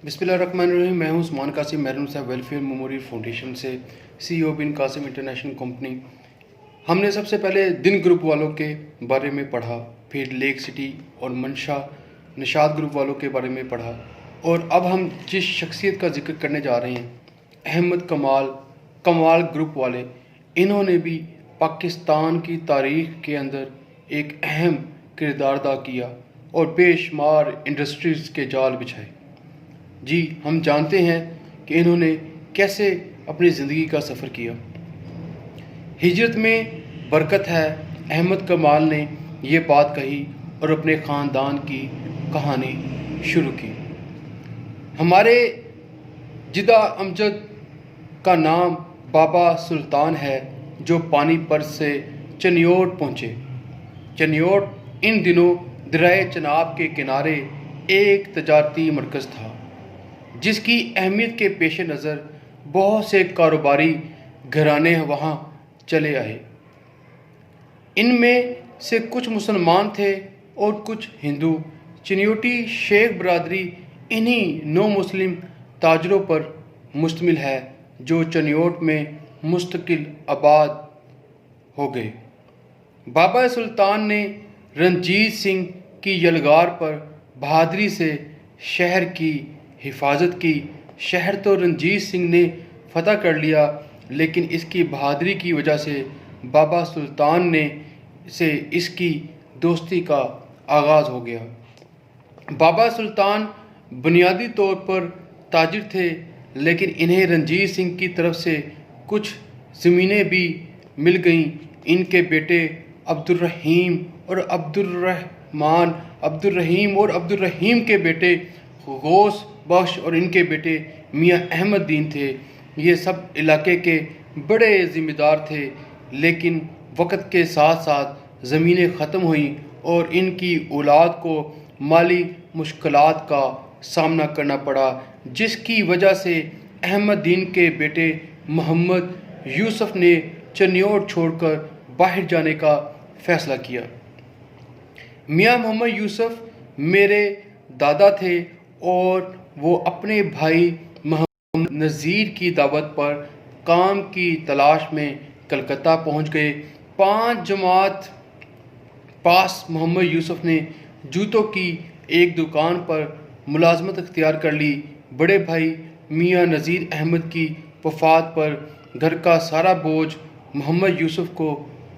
بسم اللہ الرحمن الرحیم. میں ہوں عثمان قاسم محروم صاحب ویلفیئر میموریل فاؤنڈیشن سے سی او بن قاسم انٹرنیشنل کمپنی. ہم نے سب سے پہلے دن گروپ والوں کے بارے میں پڑھا، پھر لیک سٹی اور منشا نشاط گروپ والوں کے بارے میں پڑھا، اور اب ہم جس شخصیت کا ذکر کرنے جا رہے ہیں احمد کمال گروپ والے. انہوں نے بھی پاکستان کی تاریخ کے اندر ایک اہم کردار ادا کیا اور بے شمار انڈسٹریز کے جال بچھائے. جی ہم جانتے ہیں کہ انہوں نے کیسے اپنی زندگی کا سفر کیا. ہجرت میں برکت ہے. احمد کمال نے یہ بات کہی اور اپنے خاندان کی کہانی شروع کی. ہمارے جدہ امجد کا نام بابا سلطان ہے، جو پانی پت سے چنیوٹ پہنچے. چنیوٹ ان دنوں دریائے چناب کے کنارے ایک تجارتی مرکز تھا، جس کی اہمیت کے پیش نظر بہت سے کاروباری گھرانے وہاں چلے آئے. ان میں سے کچھ مسلمان تھے اور کچھ ہندو. چنیوٹی شیخ برادری انہی نو مسلم تاجروں پر مشتمل ہے جو چنیوٹ میں مستقل آباد ہو گئے. بابا سلطان نے رنجیت سنگھ کی یلغار پر بہادری سے شہر کی حفاظت کی. شہر تو رنجیت سنگھ نے فتح کر لیا، لیکن اس کی بہادری کی وجہ سے بابا سلطان سے اس کی دوستی کا آغاز ہو گیا. بابا سلطان بنیادی طور پر تاجر تھے، لیکن انہیں رنجیت سنگھ کی طرف سے کچھ زمینیں بھی مل گئیں. ان کے بیٹے عبدالرحیم اور عبدالرحیم کے بیٹے غوث بخش اور ان کے بیٹے میاں احمد دین تھے. یہ سب علاقے کے بڑے ذمہ دار تھے، لیکن وقت کے ساتھ ساتھ زمینیں ختم ہوئیں اور ان کی اولاد کو مالی مشکلات کا سامنا کرنا پڑا، جس کی وجہ سے احمد دین کے بیٹے محمد یوسف نے چنیوٹ چھوڑ کر باہر جانے کا فیصلہ کیا. میاں محمد یوسف میرے دادا تھے اور وہ اپنے بھائی محمد نذیر کی دعوت پر کام کی تلاش میں کلکتہ پہنچ گئے. 5 جماعت پاس محمد یوسف نے جوتوں کی ایک دکان پر ملازمت اختیار کر لی. بڑے بھائی میاں نذیر احمد کی وفات پر گھر کا سارا بوجھ محمد یوسف کو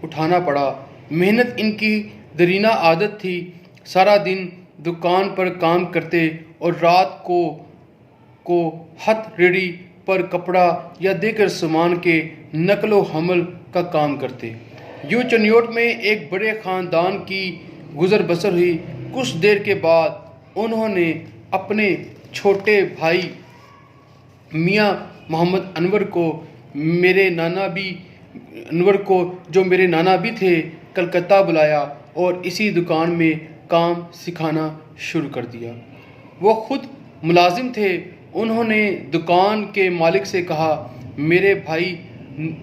اٹھانا پڑا. محنت ان کی دیرینہ عادت تھی. سارا دن دکان پر کام کرتے اور رات کو ہتھ ریڑھی پر کپڑا یا دیگر سامان کے نقل و حمل کا کام کرتے. یوں چنیوٹ میں ایک بڑے خاندان کی گزر بسر ہوئی. کچھ دیر کے بعد انہوں نے اپنے چھوٹے بھائی میاں محمد انور کو جو میرے نانا بھی تھے کلکتہ بلایا اور اسی دکان میں کام سکھانا شروع کر دیا. وہ خود ملازم تھے. انہوں نے دکان کے مالک سے کہا، میرے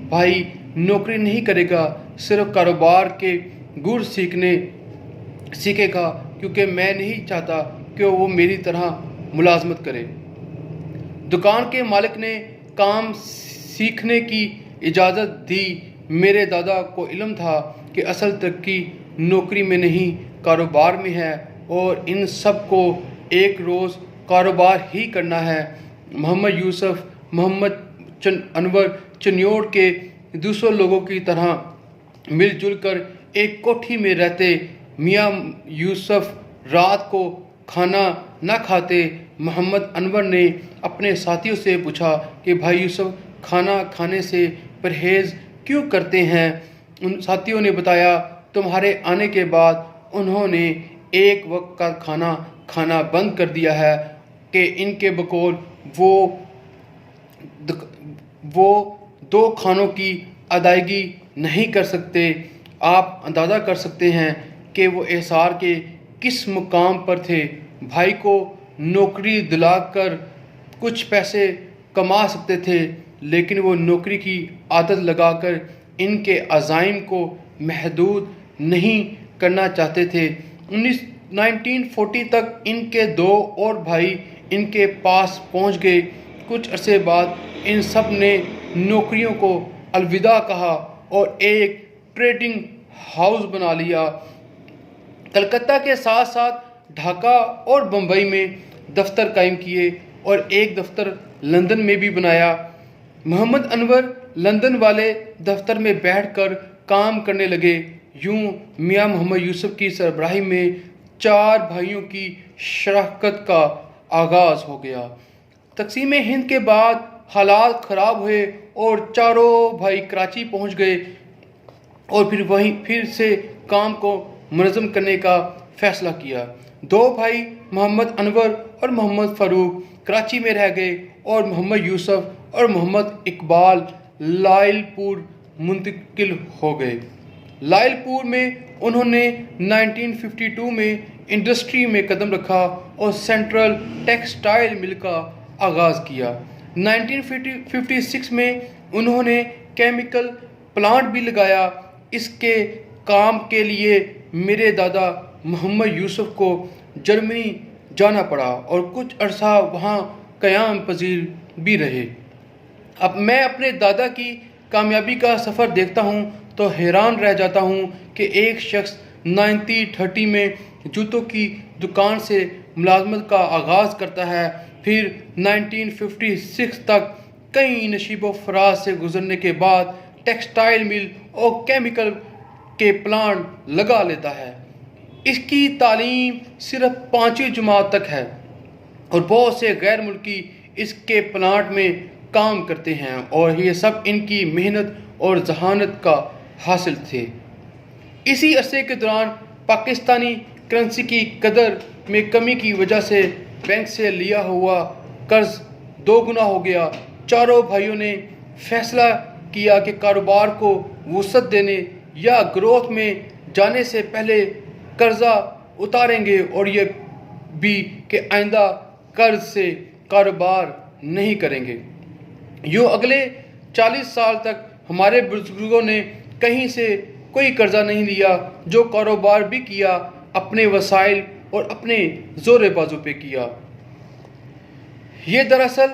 بھائی نوکری نہیں کرے گا، صرف کاروبار کے گر سیکھے گا، کیونکہ میں نہیں چاہتا کہ وہ میری طرح ملازمت کرے. دکان کے مالک نے کام سیکھنے کی اجازت دی. میرے دادا کو علم تھا کہ اصل ترقی نوکری میں نہیں کاروبار میں ہے، اور ان سب کو ایک روز کاروبار ہی کرنا ہے. محمد یوسف محمد انور چنیوٹ کے دوسرے لوگوں کی طرح مل جل کر ایک کوٹھی میں رہتے. میاں یوسف رات کو کھانا نہ کھاتے. محمد انور نے اپنے ساتھیوں سے پوچھا کہ بھائی یوسف کھانا کھانے سے پرہیز کیوں کرتے ہیں؟ ان ساتھیوں نے بتایا، تمہارے آنے کے بعد انہوں نے ایک وقت کا کھانا کھانا بند کر دیا ہے کہ ان کے بقول وہ 2 کھانوں کی ادائیگی نہیں کر سکتے. آپ اندازہ کر سکتے ہیں کہ وہ احسار کے کس مقام پر تھے. بھائی کو نوکری دلا کر کچھ پیسے کما سکتے تھے، لیکن وہ نوکری کی عادت لگا کر ان کے عزائم کو محدود نہیں کرنا چاہتے تھے. 1940 تک ان کے 2 اور بھائی ان کے پاس پہنچ گئے۔ کچھ عرصے بعد ان سب نے نوکریوں کو الوداع کہا اور ایک ٹریڈنگ ہاؤس بنا لیا۔ کلکتہ کے ساتھ ساتھ ڈھاکہ اور بمبئی میں دفتر قائم کیے اور ایک دفتر لندن میں بھی بنایا۔ محمد انور لندن والے دفتر میں بیٹھ کر کام کرنے لگے۔ یوں میاں محمد یوسف کی سربراہی میں 4 بھائیوں کی شراکت کا آغاز ہو گیا۔ تقسیم ہند کے بعد حالات خراب ہوئے اور چاروں بھائی کراچی پہنچ گئے اور پھر سے کام کو منظم کرنے کا فیصلہ کیا۔ 2 بھائی محمد انور اور محمد فاروق کراچی میں رہ گئے اور محمد یوسف اور محمد اقبال لائل پور منتقل ہو گئے۔ لائل پور میں انہوں نے 1952 میں انڈسٹری میں قدم رکھا اور سینٹرل ٹیکسٹائل مل کا آغاز کیا۔ 1956 میں انہوں نے کیمیکل پلانٹ بھی لگایا۔ اس کے کام کے لیے میرے دادا محمد یوسف کو جرمنی جانا پڑا اور کچھ عرصہ وہاں قیام پذیر بھی رہے۔ اب میں اپنے دادا کی کامیابی کا سفر دیکھتا ہوں تو حیران رہ جاتا ہوں کہ ایک شخص 1930 میں جوتوں کی دکان سے ملازمت کا آغاز کرتا ہے، پھر 1956 تک کئی نشیب و فراز سے گزرنے کے بعد ٹیکسٹائل مل اور کیمیکل کے پلانٹ لگا لیتا ہے۔ اس کی تعلیم صرف 5ویں جماعت تک ہے اور بہت سے غیر ملکی اس کے پلانٹ میں کام کرتے ہیں اور یہ سب ان کی محنت اور ذہانت کا حاصل تھے۔ اسی عرصے کے دوران پاکستانی کرنسی کی قدر میں کمی کی وجہ سے بینک سے لیا ہوا قرض 2 گنا ہو گیا۔ چاروں بھائیوں نے فیصلہ کیا کہ کاروبار کو وسعت دینے یا گروتھ میں جانے سے پہلے قرضہ اتاریں گے اور یہ بھی کہ آئندہ قرض سے کاروبار نہیں کریں گے۔ یوں اگلے 40 سال تک ہمارے بزرگوں نے کہیں سے کوئی قرضہ نہیں لیا، جو کاروبار بھی کیا اپنے وسائل اور اپنے زور بازو پہ کیا۔ یہ دراصل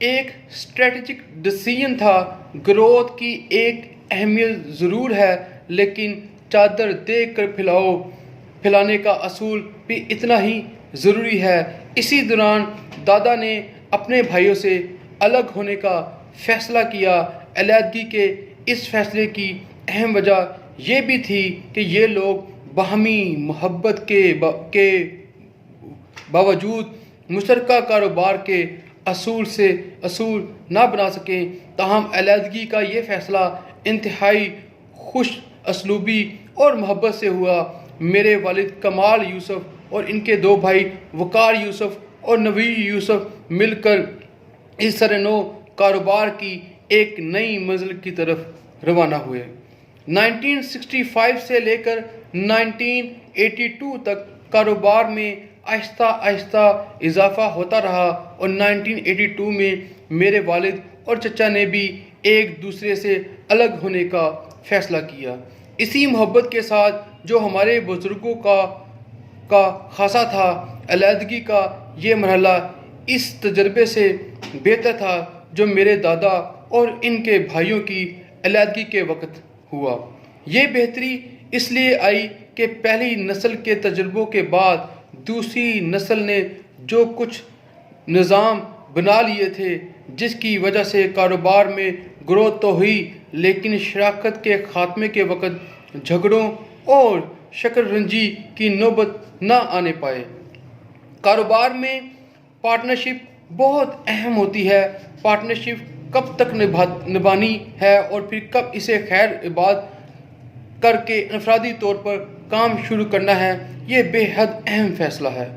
ایک اسٹریٹجک ڈیسیژن تھا۔ گروتھ کی ایک اہمیت ضرور ہے، لیکن چادر دیکھ کر پھیلانے کا اصول بھی اتنا ہی ضروری ہے۔ اسی دوران دادا نے اپنے بھائیوں سے الگ ہونے کا فیصلہ کیا۔ علیحدگی کے اس فیصلے کی اہم وجہ یہ بھی تھی کہ یہ لوگ باہمی محبت کے باوجود مشترکہ کاروبار کے اصول نہ بنا سکیں۔ تاہم علیحدگی کا یہ فیصلہ انتہائی خوش اسلوبی اور محبت سے ہوا۔ میرے والد کمال یوسف اور ان کے 2 بھائی وقار یوسف اور نوید یوسف مل کر اس سر نو کاروبار کی ایک نئی منزل کی طرف روانہ ہوئے۔ 1965 سے لے کر 1982 تک کاروبار میں آہستہ آہستہ اضافہ ہوتا رہا اور 1982 میں میرے والد اور چچا نے بھی ایک دوسرے سے الگ ہونے کا فیصلہ کیا۔ اسی محبت کے ساتھ جو ہمارے بزرگوں کا خاصہ تھا، علیحدگی کا یہ مرحلہ اس تجربے سے بہتر تھا جو میرے دادا اور ان کے بھائیوں کی علیحدگی کے وقت ہوا۔ یہ بہتری اس لیے آئی کہ پہلی نسل کے تجربوں کے بعد دوسری نسل نے جو کچھ نظام بنا لیے تھے، جس کی وجہ سے کاروبار میں گروتھ تو ہوئی، لیکن شراکت کے خاتمے کے وقت جھگڑوں اور شکر رنجی کی نوبت نہ آنے پائے۔ کاروبار میں پارٹنرشپ بہت اہم ہوتی ہے۔ پارٹنرشپ کب تک نبھانی ہے اور پھر کب اسے خیر آباد کر کے انفرادی طور پر کام شروع کرنا ہے، یہ بے حد اہم فیصلہ ہے۔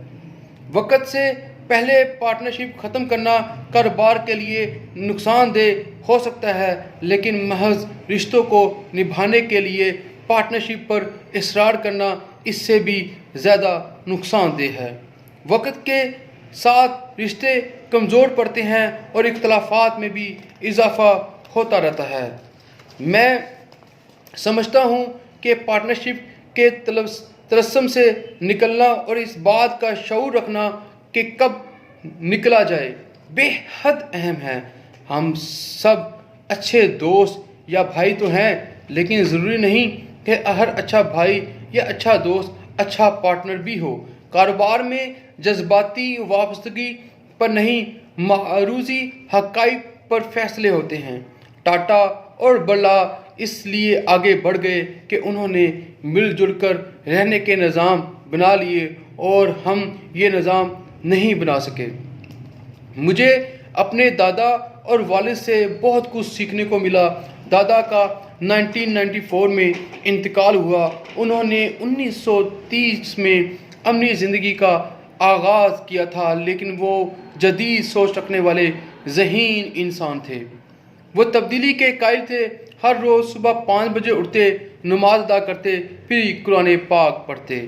وقت سے پہلے پارٹنرشپ ختم کرنا کاروبار کے لیے نقصان دہ ہو سکتا ہے، لیکن محض رشتوں کو نبھانے کے لیے پارٹنرشپ پر اصرار کرنا اس سے بھی زیادہ نقصان دہ ہے۔ وقت کے ساتھ رشتے کمزور پڑتے ہیں اور اختلافات میں بھی اضافہ ہوتا رہتا ہے۔ میں سمجھتا ہوں کہ پارٹنرشپ کے طلسم سے نکلنا اور اس بات کا شعور رکھنا کہ کب نکلا جائے بے حد اہم ہے۔ ہم سب اچھے دوست یا بھائی تو ہیں، لیکن ضروری نہیں کہ ہر اچھا بھائی یا اچھا دوست اچھا پارٹنر بھی ہو۔ کاروبار میں جذباتی وابستگی پر نہیں، معروضی حقائق پر فیصلے ہوتے ہیں۔ ٹاٹا اور برلا اس لیے آگے بڑھ گئے کہ انہوں نے مل جل کر رہنے کے نظام بنا لیے اور ہم یہ نظام نہیں بنا سکے۔ مجھے اپنے دادا اور والد سے بہت کچھ سیکھنے کو ملا۔ دادا کا 1994 میں انتقال ہوا۔ انہوں نے 1930 میں اپنی زندگی کا آغاز کیا تھا، لیکن وہ جدید سوچ رکھنے والے ذہین انسان تھے۔ وہ تبدیلی کے قائل تھے۔ ہر روز صبح 5 بجے اٹھتے، نماز ادا کرتے، پھر قرآن پاک پڑھتے،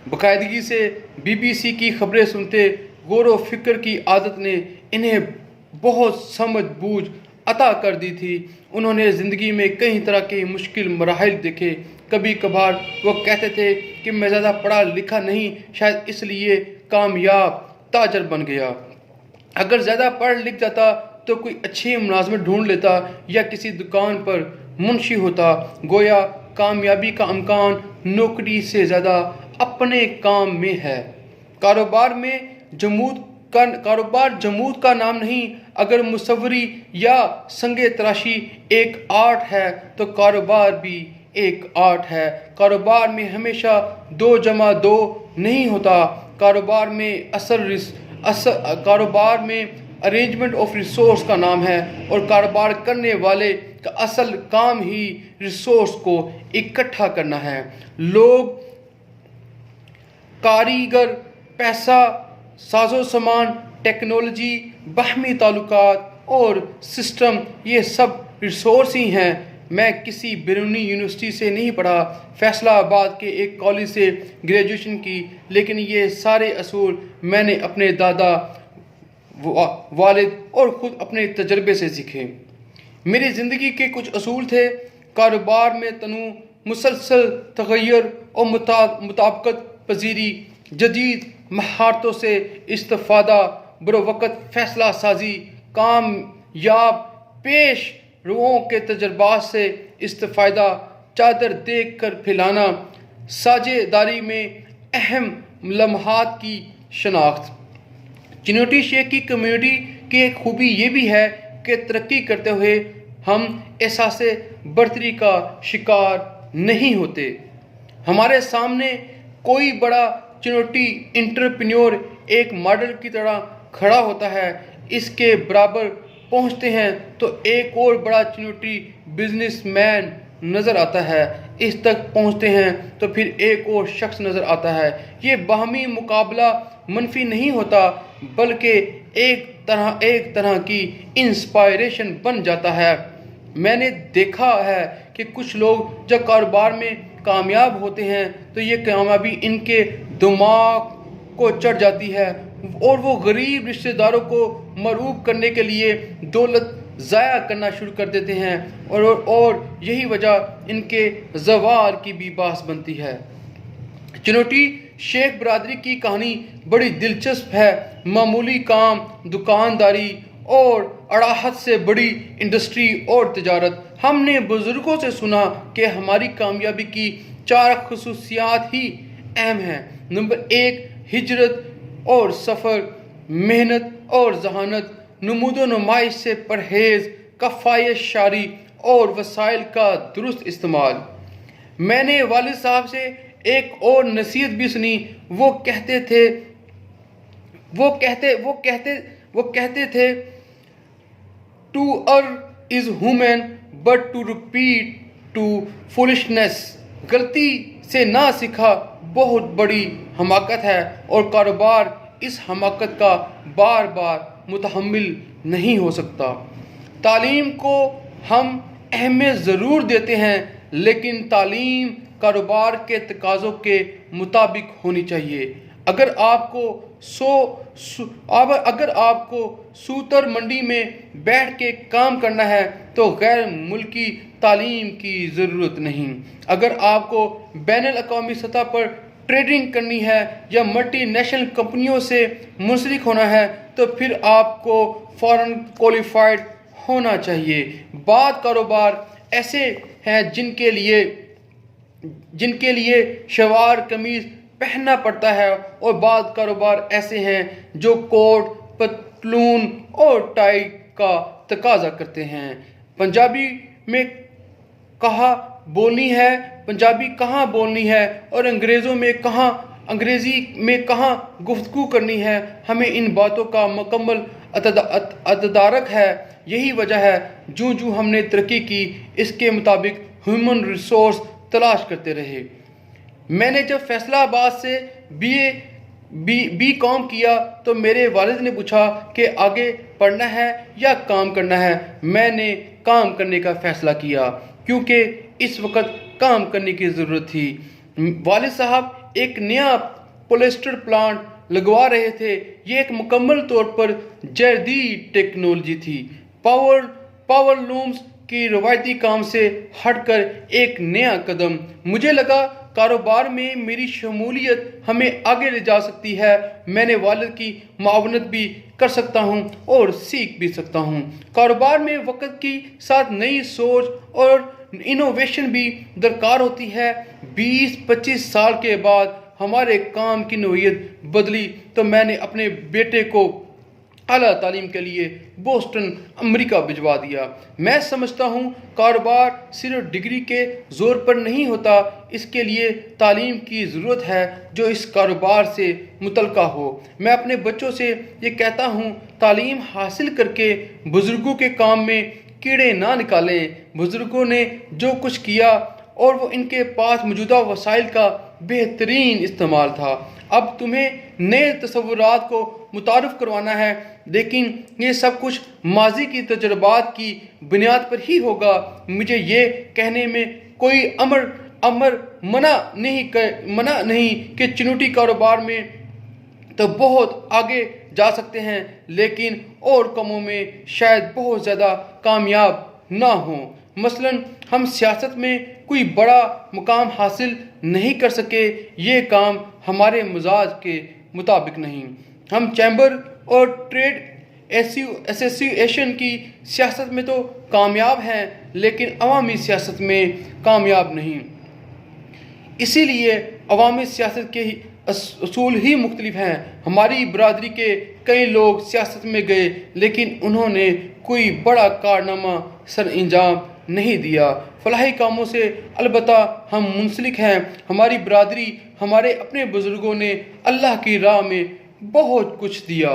باقاعدگی سے BBC کی خبریں سنتے۔ غور و فکر کی عادت نے انہیں بہت سمجھ بوجھ عطا کر دی تھی۔ انہوں نے زندگی میں کئی طرح کے مشکل مراحل دیکھے۔ کبھی کبھار وہ کہتے تھے کہ میں زیادہ پڑھا لکھا نہیں، شاید اس لیے کامیاب تاجر بن گیا۔ اگر زیادہ پڑھ لکھ جاتا تو کوئی اچھی ملازمت ڈھونڈ لیتا یا کسی دکان پر منشی ہوتا۔ گویا کامیابی کا امکان نوکری سے زیادہ اپنے کام میں ہے۔ کاروبار جمود کا نام نہیں۔ اگر مصوری یا سنگ تراشی ایک آرٹ ہے تو کاروبار بھی ایک آرٹ ہے۔ کاروبار میں ہمیشہ 2 جمع 2 نہیں ہوتا۔ کاروبار میں ارینجمنٹ آف ریسورس کا نام ہے، اور کاروبار کرنے والے کا اصل کام ہی ریسورس کو اکٹھا کرنا ہے۔ لوگ، کاریگر، پیسہ، ساز و سامان، ٹیکنالوجی، باہمی تعلقات اور سسٹم، یہ سب ریسورس ہی ہیں۔ میں کسی بیرونی یونیورسٹی سے نہیں پڑھا، فیصلہ آباد کے ایک کالج سے گریجویشن کی، لیکن یہ سارے اصول میں نے اپنے دادا، والد اور خود اپنے تجربے سے سیکھے۔ میری زندگی کے کچھ اصول تھے: کاروبار میں تنوع، مسلسل تغیر اور مطابقت پذیری، جدید مہارتوں سے استفادہ، بروقت فیصلہ سازی، کامیاب پیش روؤں کے تجربات سے استفادہ، چادر دیکھ کر پھیلانا، ساجھے داری میں اہم لمحات کی شناخت۔ چنوٹی شیخ کی کمیونٹی کی ایک خوبی یہ بھی ہے کہ ترقی کرتے ہوئے ہم احساس برتری کا شکار نہیں ہوتے۔ ہمارے سامنے کوئی بڑا چنوٹی انٹرپرینیور ایک ماڈل کی طرح کھڑا ہوتا ہے، اس کے برابر پہنچتے ہیں تو ایک اور بڑا چنوٹی بزنس مین نظر آتا ہے، اس تک پہنچتے ہیں تو پھر ایک اور شخص نظر آتا ہے۔ یہ باہمی مقابلہ منفی نہیں ہوتا، بلکہ ایک طرح کی انسپائریشن بن جاتا ہے۔ میں نے دیکھا ہے کہ کچھ لوگ جب کاروبار میں کامیاب ہوتے ہیں تو یہ کامیابی ان کے دماغ کو چڑھ جاتی ہے اور وہ غریب رشتہ داروں کو مرعوب کرنے کے لیے دولت ضائع کرنا شروع کر دیتے ہیں، اور یہی وجہ ان کے زوال کی بھی باعث بنتی ہے۔ چنوٹی شیخ برادری کی کہانی بڑی دلچسپ ہے۔ معمولی کام، دکانداری اور اڑاہٹ سے بڑی انڈسٹری اور تجارت۔ ہم نے بزرگوں سے سنا کہ ہماری کامیابی کی 4 خصوصیات ہی اہم ہیں۔ نمبر 1، ہجرت اور سفر، محنت اور ذہانت، نمود و نمائش سے پرہیز، کفایت شعاری اور وسائل کا درست استعمال۔ میں نے والد صاحب سے ایک اور نصیحت بھی سنی۔ وہ کہتے تھے "To err is human, but to repeat to foolishness"۔ غلطی سے نہ سیکھا بہت بڑی حماقت ہے، اور کاروبار اس حماقت کا بار بار متحمل نہیں ہو سکتا۔ تعلیم کو ہم اہمیت ضرور دیتے ہیں، لیکن تعلیم کاروبار کے تقاضوں کے مطابق ہونی چاہیے۔ اگر آپ کو سوتر منڈی میں بیٹھ کے کام کرنا ہے تو غیر ملکی تعلیم کی ضرورت نہیں۔ اگر آپ کو بین الاقوامی سطح پر ٹریڈنگ کرنی ہے یا ملٹی نیشنل کمپنیوں سے منسلک ہونا ہے تو پھر آپ کو فوراً کوالیفائڈ ہونا چاہیے۔ بعض کاروبار ایسے ہیں جن کے لیے شلوار قمیض پہننا پڑتا ہے، اور بعض کاروبار ایسے ہیں جو کوٹ پتلون اور ٹائی کا تقاضا کرتے ہیں۔ پنجابی میں کہاں بولنی ہے اور انگریزی میں کہاں گفتگو کرنی ہے، ہمیں ان باتوں کا مکمل ادراک ہے۔ یہی وجہ ہے جو ہم نے ترقی کی، اس کے مطابق ہیومن ریسورس تلاش کرتے رہے۔ میں نے جب فیصلہ آباد سے بی کام کیا تو میرے والد نے پوچھا کہ آگے پڑھنا ہے یا کام کرنا ہے۔ میں نے کام کرنے کا فیصلہ کیا کیونکہ اس وقت کام کرنے کی ضرورت تھی۔ والد صاحب ایک نیا پولیسٹر پلانٹ لگوا رہے تھے۔ یہ ایک مکمل طور پر جدید ٹیکنالوجی تھی، پاور لومز کی روایتی کام سے ہٹ کر ایک نیا قدم۔ مجھے لگا کاروبار میں میری شمولیت ہمیں آگے لے جا سکتی ہے، میں نے والد کی معاونت بھی کر سکتا ہوں اور سیکھ بھی سکتا ہوں۔ کاروبار میں وقت کے ساتھ نئی سوچ اور انوویشن بھی درکار ہوتی ہے۔ 20-25 سال کے بعد ہمارے کام کی نوعیت بدلی تو میں نے اپنے بیٹے کو اعلیٰ تعلیم کے لیے بوسٹن امریکہ بھجوا دیا۔ میں سمجھتا ہوں کاروبار صرف ڈگری کے زور پر نہیں ہوتا، اس کے لیے تعلیم کی ضرورت ہے جو اس کاروبار سے متعلقہ ہو۔ میں اپنے بچوں سے یہ کہتا ہوں، تعلیم حاصل کر کے بزرگوں کے کام میں کیڑے نہ نکالیں۔ بزرگوں نے جو کچھ کیا اور وہ ان کے پاس موجودہ وسائل کا بہترین استعمال تھا۔ اب تمہیں نئے تصورات کو متعارف کروانا ہے، لیکن یہ سب کچھ ماضی کی تجربات کی بنیاد پر ہی ہوگا۔ مجھے یہ کہنے میں کوئی منع نہیں کہ چنوٹی کاروبار میں تو بہت آگے جا سکتے ہیں، لیکن اور کاموں میں شاید بہت زیادہ کامیاب نہ ہوں۔ مثلاً ہم سیاست میں کوئی بڑا مقام حاصل نہیں کر سکے، یہ کام ہمارے مزاج کے مطابق نہیں۔ ہم چیمبر اور ٹریڈ ایسوسی ایشن کی سیاست میں تو کامیاب ہیں، لیکن عوامی سیاست میں کامیاب نہیں۔ اسی لیے عوامی سیاست کے اصول ہی مختلف ہیں۔ ہماری برادری کے کئی لوگ سیاست میں گئے، لیکن انہوں نے کوئی بڑا کارنامہ سر انجام نہیں دیا۔ فلاحی کاموں سے البتہ ہم منسلک ہیں۔ ہماری برادری، ہمارے اپنے بزرگوں نے اللہ کی راہ میں بہت کچھ دیا۔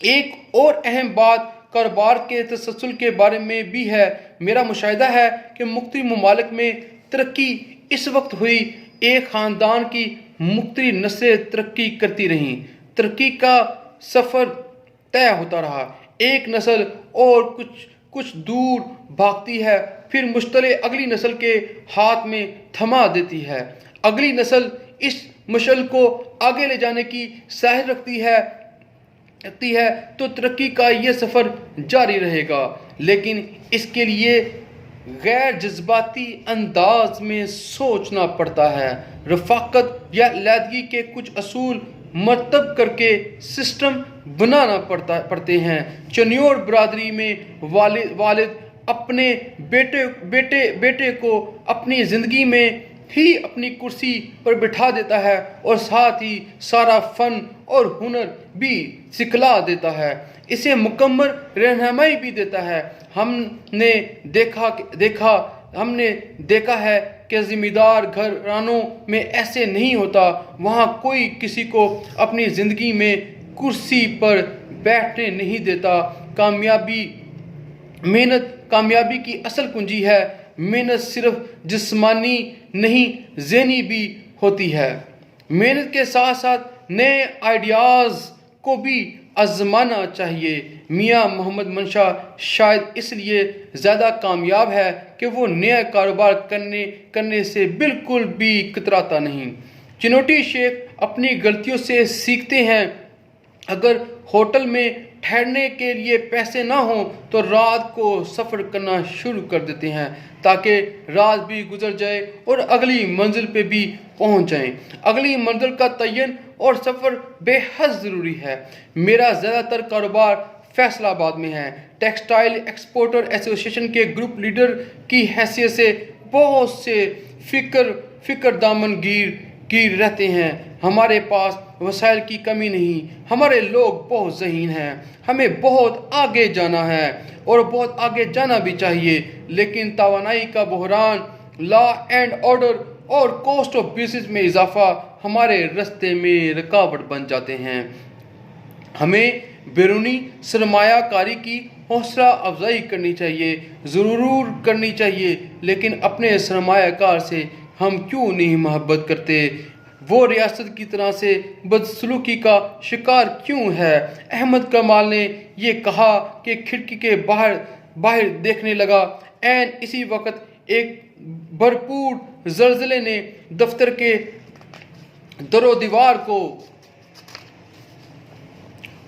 ایک اور اہم بات کاروبار کے تسلسل کے بارے میں بھی ہے۔ میرا مشاہدہ ہے کہ مختلف ممالک میں ترقی اس وقت ہوئی، ایک خاندان کی مختلف نسلیں ترقی کرتی رہیں، ترقی کا سفر طے ہوتا رہا۔ ایک نسل اور کچھ دور بھاگتی ہے، پھر مشتعل اگلی نسل کے ہاتھ میں تھما دیتی ہے۔ اگلی نسل اس مشعل کو آگے لے جانے کی صلاحیت رکھتی ہے تو ترقی کا یہ سفر جاری رہے گا، لیکن اس کے لیے غیر جذباتی انداز میں سوچنا پڑتا ہے۔ رفاقت یا علیحدگی کے کچھ اصول مرتب کر کے سسٹم بنانا پڑتے ہیں۔ چنیور برادری میں والد اپنے بیٹے کو اپنی زندگی میں ہی اپنی کرسی پر بٹھا دیتا ہے اور ساتھ ہی سارا فن اور ہنر بھی سکھلا دیتا ہے، اسے مکمل رہنمائی بھی دیتا ہے۔ ہم نے دیکھا ہے کہ ذمہ دار گھرانوں میں ایسے نہیں ہوتا، وہاں کوئی کسی کو اپنی زندگی میں کرسی پر بیٹھنے نہیں دیتا۔ محنت کامیابی کی اصل کنجی ہے۔ محنت صرف جسمانی نہیں، ذہنی بھی ہوتی ہے۔ محنت کے ساتھ ساتھ نئے آئیڈیاز کو بھی آزمانا چاہیے۔ میاں محمد منشا شاید اس لیے زیادہ کامیاب ہے کہ وہ نیا کاروبار کرنے سے بالکل بھی کتراتا نہیں۔ چنوٹی شیخ اپنی غلطیوں سے سیکھتے ہیں۔ اگر ہوٹل میں ٹھہرنے کے لیے پیسے نہ ہوں تو رات کو سفر کرنا شروع کر دیتے ہیں تاکہ رات بھی گزر جائے اور اگلی منزل پہ بھی پہنچ جائیں۔ اگلی منزل کا تعین اور سفر بے حد ضروری ہے۔ میرا زیادہ تر کاروبار فیصل آباد میں ہے۔ ٹیکسٹائل ایکسپورٹر ایسوسی ایشن کے گروپ لیڈر کی حیثیت سے بہت سے فکر دامن گیر رہتے ہیں۔ ہمارے پاس وسائل کی کمی نہیں، ہمارے لوگ بہت ذہین ہیں۔ ہمیں بہت آگے جانا ہے اور بہت آگے جانا بھی چاہیے، لیکن توانائی کا بحران، لا اینڈ آرڈر اور کاسٹ آف بزنس میں اضافہ ہمارے راستے میں رکاوٹ بن جاتے ہیں۔ ہمیں بیرونی سرمایہ کاری کی حوصلہ افزائی کرنی چاہیے، ضرور کرنی چاہیے، لیکن اپنے سرمایہ کار سے ہم کیوں نہیں محبت کرتے؟ وہ ریاست کی طرح سے بدسلوکی کا شکار کیوں ہے؟ احمد کمال نے یہ کہا کہ کھڑکی کے باہر دیکھنے لگا۔ عین اسی وقت ایک بھرپور زلزلے نے دفتر کے در و دیوار کو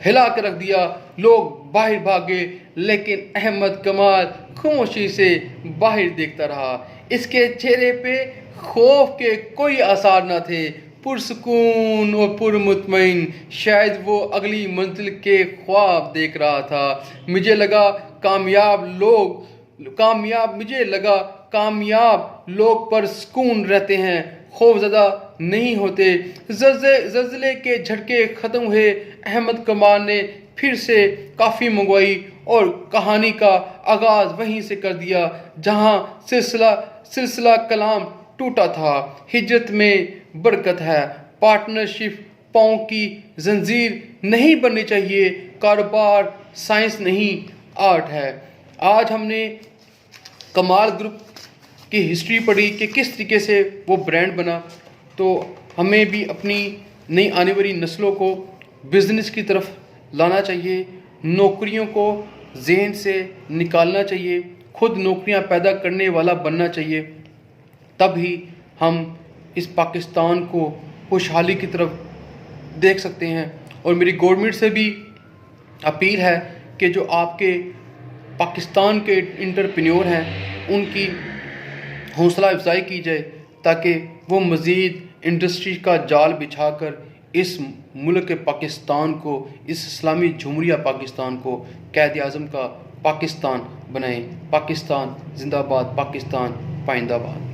ہلا کر رکھ دیا۔ لوگ باہر بھاگے، لیکن احمد کمال خاموشی سے باہر دیکھتا رہا۔ اس کے چہرے پہ خوف کے کوئی آثار نہ تھے، پرسکون اور پرمطمئن۔ شاید وہ اگلی منزل کے خواب دیکھ رہا تھا۔ مجھے لگا کامیاب لوگ پر سکون رہتے ہیں، خوف زدہ نہیں ہوتے۔ زلزلے کے جھٹکے ختم ہوئے۔ احمد کمال نے پھر سے کافی منگوائی اور کہانی کا آغاز وہیں سے کر دیا جہاں سلسلہ کلام ٹوٹا تھا۔ ہجرت میں برکت ہے، پارٹنرشپ پاؤں کی زنجیر نہیں بننی چاہیے، کاروبار سائنس نہیں آرٹ ہے۔ آج ہم نے کمال گروپ کی ہسٹری پڑھی کہ کس طریقے سے وہ برانڈ بنا، تو ہمیں بھی اپنی نئی آنے والی نسلوں کو بزنس کی طرف لانا چاہیے، نوکریوں کو ذہن سے نکالنا چاہیے، خود نوکریاں پیدا کرنے والا بننا چاہیے، تب ہی ہم اس پاکستان کو خوشحالی کی طرف دیکھ سکتے ہیں۔ اور میری گورنمنٹ سے بھی اپیل ہے کہ جو آپ کے پاکستان کے انٹرپرینیور ہیں ان کی حوصلہ افزائی کی جائے تاکہ وہ مزید انڈسٹری کا جال بچھا کر اس ملک پاکستان کو، اس اسلامی جمہوریہ پاکستان کو قائد اعظم کا پاکستان بنائیں۔ پاکستان زندہ باد، پاکستان پائندہ باد۔